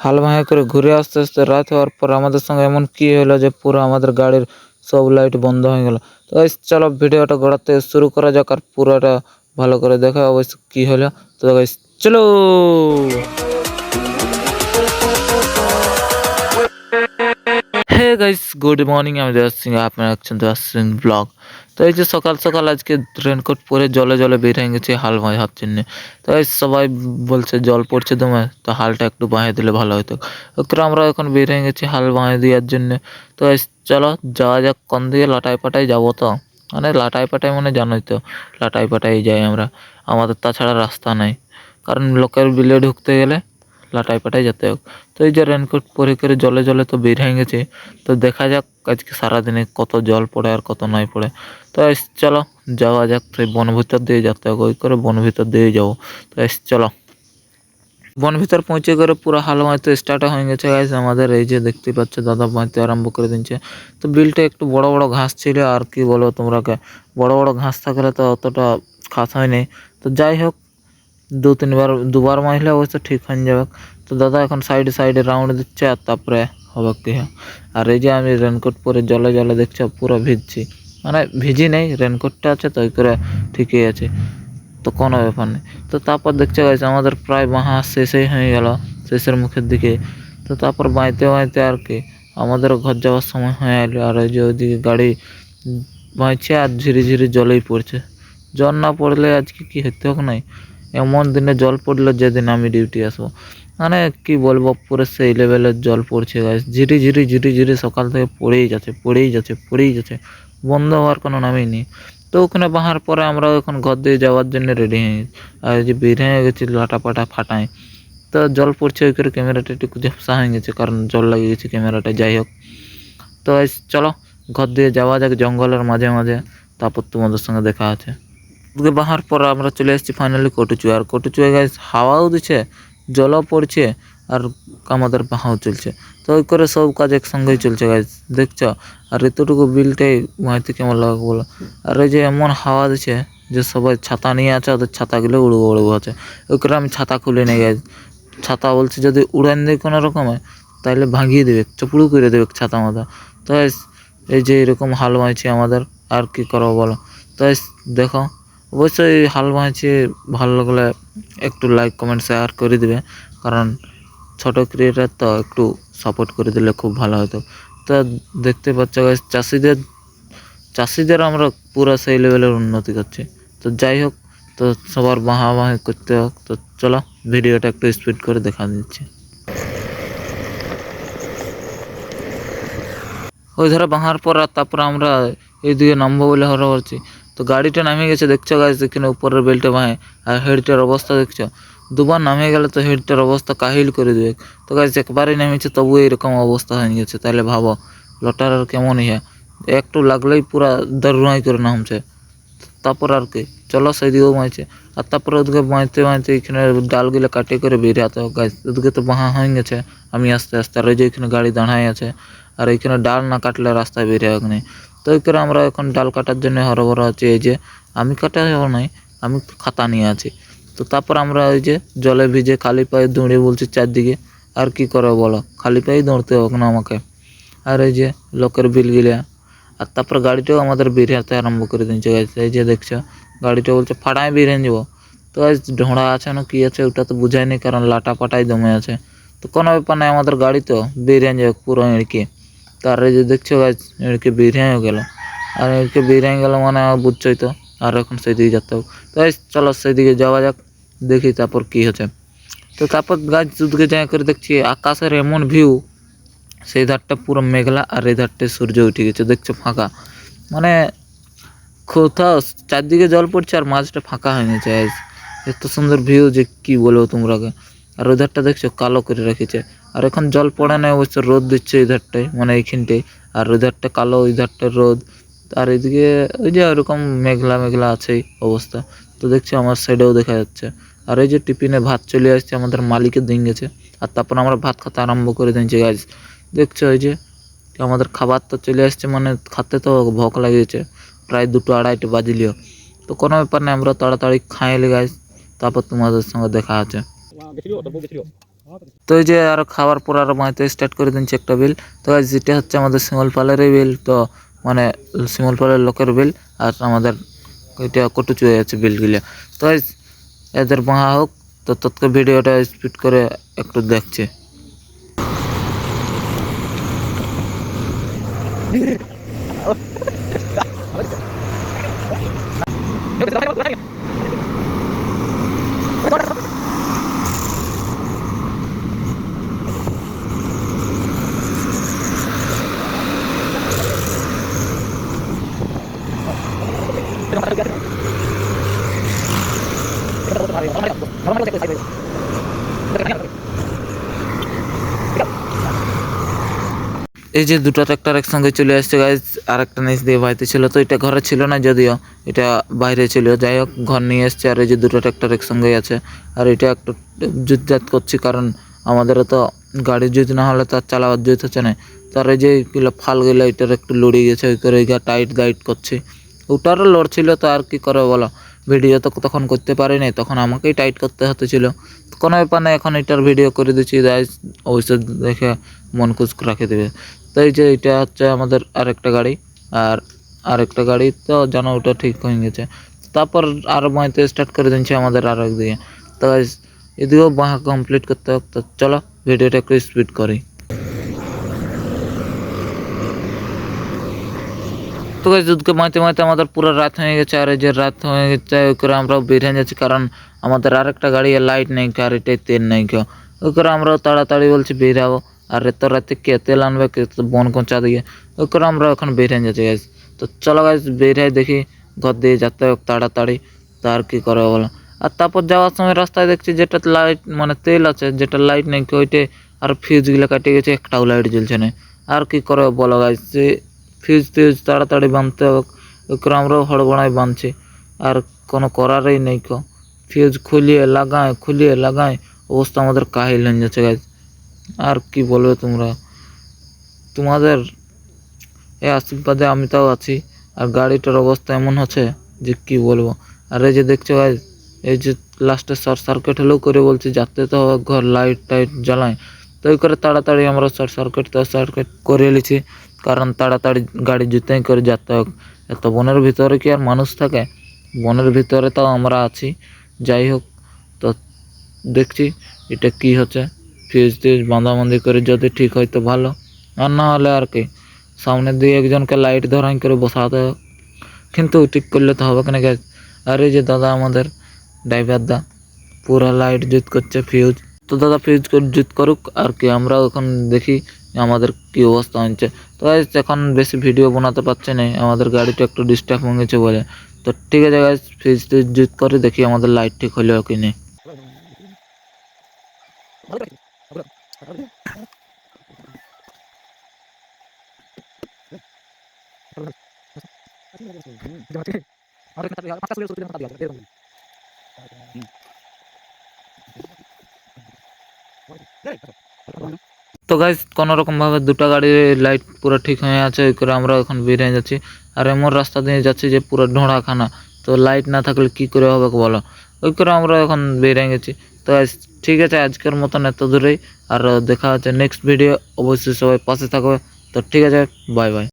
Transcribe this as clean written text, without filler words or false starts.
হাল ভাঙা করে ঘুরে আসতে আসতে রাত হওয়ার পর আমাদের সঙ্গে এমন কি হলো যে পুরো আমাদের গাড়ির সব লাইট বন্ধ হয়ে গেল। তো গাইস চলো ভিডিওটা গোড়া থেকে শুরু করা যাক আর পুরোটা ভালো করে দেখা অবশ্য কি হলো। তো গাইস চলো। হে গাইস গুড মর্নিং, আমি দেওয়ার সিং, আপনারা দেখছেন দেওয়ার সিং ব্লগ। তো এই যে সকাল সকাল আজকে রেনকোট পরে জলে জলে বের হয়ে গেছে হাল বাঁধার জন্য। তো এই সবাই বলছে জল পড়ছে দমে, তো হালটা একটু বাঁধিয়ে দিলে ভালো হতো। ওকে আমরা এখন বের হয়ে গেছি হাল বাঁধিয়ে দেওয়ার জন্য। তো এই চলো যাওয়া যাক কোন দিকে, লাটাই পাটাই যাবো তো, মানে লাটাই পাটাই মানে জানোই তো, লাটাই পাটাই যাই আমরা, আমাদের তাছাড়া রাস্তা নাই, কারণ লোকের বিলে ঢুকতে গেলে লাটাই পাটাই যেতে হোক। তো এই যে রেনকোট পরে করে জলে জলে তো বের হয়ে গেছে। তো দেখা যাক আজকে সারাদিনে কত জল পড়ে আর কত নাই পড়ে। তো চলো যাওয়া যাক, সেই বন ভিতর দিয়ে যেতে হবে, ওই করে বন ভিতর দিয়ে যাবো। তো চলো বন ভিতর পৌঁছে করে পুরো হাল মারতে স্টার্ট হয়ে গেছে গাইস আমাদের। এই যে দেখতে পাচ্ছ দাদা মারতে আরম্ভ করে দিচ্ছে। তো বিলটা একটু বড় বড় ঘাস ছিল, আর কি বলো তোমরাকে, বড় বড় ঘাস থাকলে তো অতটা খাস হয়নি। তো যাই হোক দুবার মারলে অবশ্য ঠিক হয়ে যাবে। তো দাদা এখন সাইডে সাইডে রাউন্ড দিচ্ছে, আর তারপরে হবে কি। আর এই যে আমি রেনকোট পরে জলে জলে দেখছো পুরো ভিজছি, মানে ভিজি নেই, রেনকোটটা আছে তো ওই করে ঠিকই আছে, তো কোনো ব্যাপার নেই। তো তারপর দেখতে গেছে আমাদের প্রায় বাঁহা শেষই হয়ে গেল, শেষের মুখের দিকে। তো তারপর বাঁইতে বাঁইতে আর কি আমাদেরও ঘর যাওয়ার সময় হয়ে এলো। আর ওই যে ওইদিকে গাড়ি বাঁচছে আর ঝিরি ঝিরি জলেই পড়ছে। জল না পড়লে আজকে কি হতে হোক নাই, এমন দিনে জল পড়লো যেদিন আমি ডিউটি আসবো, মানে কি বলবো পুরো সেই লেভেলের জল পড়ছে গাইস, ঝিরি ঝিরি ঝিরি ঝিরি সকাল থেকে পড়েই যাচ্ছে পড়েই যাচ্ছে পড়েই যাচ্ছে, বন্ধ হওয়ার কোনো নামই নেই। তো ওখানে বাহার পরে আমরা এখন ঘর দিয়ে যাওয়ার জন্য রেডি হয়ে গেছি। আর এই যে বের হয়ে গেছি লাটা পাটা ফাটায়, তো জল পড়ছে ওই করে ক্যামেরাটা একটু ঝাপসা হয়ে গেছে, কারণ জল লাগিয়ে গেছে ক্যামেরাটা। যাই হোক, তো চলো ঘর দিয়ে যাওয়া যাক জঙ্গলের মাঝে মাঝে, তারপর তোমাদের সঙ্গে দেখা আছে। ওদিকে বাহার পর আমরা চলে এসেছি ফাইনালি কটুচুয়ে। আর কটুচুয়ে গাইস হাওয়াও দিচ্ছে, জলও পড়ছে, আর আমাদের বাহাও চলছে। তো ওই করে সব কাজ একসঙ্গেই চলছে গাইস, দেখছো। আর এতটুকু বিলটাই মাইতে কেমন লাগবে বলো। আর এই যে এমন হাওয়া দিচ্ছে যে সবাই ছাতা নিয়ে আছে, ওদের ছাতাগুলো উড়বো উড়বো আছে। ওই করে আমি ছাতা খুলে নিয়ে গাইস, ছাতা বলছি যদি উড়ান দেয় কোনো রকমে তাইলে ভাঙিয়ে দেবে, চপুড়ু করে দেবে ছাতা মাথা। তো এই যে এরকম হাল বাঁধছে আমাদের, আর কি করবো বলো। তো দেখো অবশ্যই হাল বাঁধছে ভালো লাগলে একটু লাইক কমেন্ট শেয়ার করে দিবে, কারণ ছোট ক্রিয়েটার তো একটু সাপোর্ট করে দিলে খুব ভালো হতো। তো দেখতে পাচ্ছ চাষিদের আমরা পুরো সেই লেভেলের উন্নতি করছি। তো যাই হোক, তো সবার বাহাবাহি করতে হোক। তো চলো ভিডিওটা একটু স্পিড করে দেখা দিচ্ছি। ওই ধারে বাঁধার পর আর তারপর আমরা এইদিকে নামবো বলে হরা করছি। তো গাড়িটা নামে গেছে, দেখছো গাছ এখানে উপরের বেল্টে বাঁধে। আর হেডটার অবস্থা দেখছো, দুবার নামে গেলে তো হেডটার অবস্থা কাহিল করে দেবে। তো গাছ একবারই নেমেছে তবু এরকম অবস্থা হয়ে গেছে, তাহলে ভাবো লটার আর কেমন ইয়ে, একটু লাগলেই পুরা দরুয়াই করে নামছে। তারপর আর কি চলো সেদিকেও বাঁচছে। আর তারপরে ওদিকে বাঁধতে বাঁধতে এখানে ডালগুলো কাটে করে বেরিয়ে হবে গাছ, ওদিকে তো বাঁহা হয়ে গেছে। আমি আস্তে আস্তে, আর ওই যে এখানে গাড়ি দাঁড়ায় আছে, আর এইখানে ডাল না কাটলে রাস্তায় বেরিয়ে হবে না। তো ওই করে আমরা এখন ডাল কাটার জন্য হরবরা আছি। এই যে আমি কাটা যাবো নাই, আমি খাতা নিয়ে আছি। তো তারপর আমরা ওই যে জলে ভিজে খালি পায়ে দৌড়ে বলছি চারদিকে, আর কি করে বলো, খালি পায়ে দৌড়তে হবে না আমাকে। আর এই যে লোকের বিল গিলা, আর তারপর গাড়িটাও আমাদের বেরিয়ে আরম্ভ করে দিচ্ছে গাছ। এই যে দেখছো গাড়িটা বলছে ফাটায় বেরিয়ে যাবো। তো গাছ ঢোঁড়া আছে না কি আছে ওটা তো বুঝায়নি, কারণ লাটা পাটাই দমে আছে। তো কোনো ব্যাপার নাই, আমাদের গাড়ি তো বেরিয়ে যাবে পুরো এড়কে। তার এই যে দেখছো গাছ এড়কে বেরিয়েও গেল, আর এড়কে বেরিয়ে গেল মানে বুঝছোই তো। আর এখন সেদিকে যেতে হবে। তো চলো সেদিকে যাওয়া যাক, দেখি তারপর কি হচ্ছে। তো তারপর গাছ দুদিকে যাই করে দেখছি আকাশের এমন ভিউ, সেই ধারটা পুরো মেঘলা আর এই ধারটায় সূর্য উঠে গেছে, দেখছো ফাঁকা, মানে কোথাও চারদিকে জল পড়ছে আর মাঝটা ফাঁকা হয়ে গেছে। এত সুন্দর ভিউ যে কি বলবো তোমরাকে। আর ওই ধারটা দেখছো কালো করে রেখেছে, আর এখন জল পড়ে না অবশ্য, রোদ দিচ্ছে এই ধারটায় মানে এইখানটায়। আর ওই ধারটা কালো, ওই ধারটা রোদ। আর এদিকে ওই যে ওরকম মেঘলা মেঘলা আছেই অবস্থা। তো দেখছি আমার সাইডেও দেখা যাচ্ছে। আর এই যে টিফিনে ভাত চলে আসছে, আমাদের মালিকের দিন গেছে। আর তারপর আমরা ভাত খেতে আরম্ভ করে দিয়েছি গাছ, দেখছো ওই যে আমাদের খাবার তো চলে আসছে, মানে খেতে তো ভোক লাগিয়েছে, প্রায় 2-2:30 বাজলিও। তো কোনো ব্যাপার নেই, আমরা তাড়াতাড়ি খাইলে গাইস, তারপর তোমাদের সঙ্গে দেখা আছে। তো এই যে আর খাওয়ার পর আরো মাইতে স্টার্ট করে দিচ্ছি একটা বিল। তো guys, যেটা হচ্ছে আমাদের শিমলপালেরই বিল, তো মানে শিমলপালের লোকের বিল, আর আমাদের এটা কটু চুয়ে আছে বিলগুলো। তো guys, এদের বাহা হোক, তো তৎকে ভিডিওটা স্পিড করে একটু দেখছে। এই যে দুটো ট্রাক্টর একসঙ্গে চলে আসছে গাইজ, আর একটা নিচ দিয়ে বাইতে ছিল, তো এটা ঘরে ছিল না, যদিও এটা বাইরে ছিল, যাই হোক ঘর নিয়ে এসছে। আর এই যে দুটো ট্রাক্টর একসঙ্গে আছে, আর এটা একটু যুদ্ধজাত করছি, কারণ আমাদেরও তো গাড়ি যুদ্ধ না হলে তার চালাবার যুদ্ধ হচ্ছে না। তার এই যে ফাল গেলে এটার একটু লড়ে গেছে, ওই করে টাইট গাইড করছি। ওটারও লড়ছিল, তো আর কি করে বলো, ভিডিও তো তখন করতে পারি নাই, তখন আমাকেই টাইট করতে হতেছিল। কোনো ব্যাপার না, এখন এটার ভিডিও করে দিচ্ছি গাইজ, অবশ্যই দেখে মন খুশ রাখে দেবে। তো এই যে এটা হচ্ছে আমাদের আরেকটা গাড়ি, আর আরেকটা গাড়ি তো জানো ওটা ঠিক হয়ে গেছে। তারপর আরও বাঁইতে স্টার্ট করে দিচ্ছি আমাদের আরও একদিকে। তো guys, এদিকেও বাঁহা কমপ্লিট করতে হবে, তো চলো ভিডিওটা একটু স্পিড করি। তো গাইস, দুধকে মাইতে মাইতে আমাদের পুরো রাত হয়ে গেছে, আর এই যে রাত হয়ে গেছে ওই করে আমরাও বেরিয়ে যাচ্ছি, কারণ আমাদের আরেকটা গাড়ি লাইট নেই, আর এটাই তেল নেই কেউ, ওই করে আমরাও তাড়াতাড়ি বলছি বেরাবো। আর এত রাতে কে তেল আনবে, কে বন কোঁচা দিয়ে, ওই করে আমরা এখন বেরিয়ে যাচ্ছি গাইস। তো চলো গাইস বেরিয়ে দেখি, ঘর দিয়ে যেতে হোক তাড়াতাড়ি, তো আর কি করবো বলো। আর তারপর যাওয়ার সময় রাস্তায় দেখছি যেটা লাইট মানে তেল আছে, যেটা লাইট নেই ওইটাই, আর ফিউজগুলো কাটে গেছে, একটাও লাইট জ্বলছে না। আর কি করবো বলো গাইস, যে ফিউজ টিউজ তাড়াতাড়ি বাঁধতে হবে, ওই করে আমরাও হড়বড়ায় বাঁধছি, আর কোনো করারই নেই কো। ফিউজ খুলিয়ে লাগায় অবস্থা আমাদের কাহিল হয়ে যাচ্ছে গাইজ। আর কি বলবে তোমরা, তোমাদের এই আশীর্বাদে আমি তাও আছি। আর গাড়িটার অবস্থা এমন হচ্ছে যে কি বলবো। আর এই যে দেখছো গাইজ, এই যে লাস্টে শর্ট সার্কিট হলেও করে বলছি যাতে তো হবে, ঘর লাইট টাইট জ্বালায়, তো ওই করে তাড়াতাড়ি আমরা শর্ট সার্কিট করে নিয়েছি, কারণ তাড়াতাড়ি গাড়ি জুতেই করে যেতে হোক। এত বনের ভিতরে কি আর মানুষ থাকে, বনের ভিতরে তাও আমরা আছি। যাই হোক, তো দেখছি এটা কি হচ্ছে, ফিউজ টিউজ বাঁধাবাঁধি করে যদি ঠিক হয় তো ভালো, আর না হলে আর কি সামনের দিকে একজনকে লাইট ধরাই করে বসাতে হবে, কিন্তু ঠিক করলে তো হবে কেন গ্যাস। আর এই যে দাদা আমাদের ড্রাইভার দা পুরা লাইট জুত করছে ফিউজ, তো দাদা ফিউজ জুত করুক, আর কি আমরাও এখন দেখি আমাদের কি অবস্থা হচ্ছে। তো গাইজ এখন বেশি ভিডিও বানাতে পারছে না, আমাদের গাড়িটা একটু ডিস্টার্ব হয়ে গেছে বলে। তো ঠিক আছে গাইজ, ফিউজ টিউজ জুত করে দেখি আমাদের লাইট ঠিক হলেও কি নেই। তো গাইজ কোনো রকম ভাবে দুটো গাড়ির লাইট পুরো ঠিক হয়ে আছে, ওই করে আমরা এখন বেরিয়ে যাচ্ছি। আর এমন রাস্তা দিয়ে যাচ্ছি যে পুরো ঢোঁড়াখানা, তো লাইট না থাকলে কি করে হবে বলো, ওই করে আমরা এখন বেরিয়ে গেছি। তো guys, ঠিক আছে আজকের মতন এত দূরেই, আর দেখা হচ্ছে নেক্সট ভিডিও, অবশ্যই সবাই পাশে থাকবে। তো ঠিক আছে, বাই বাই।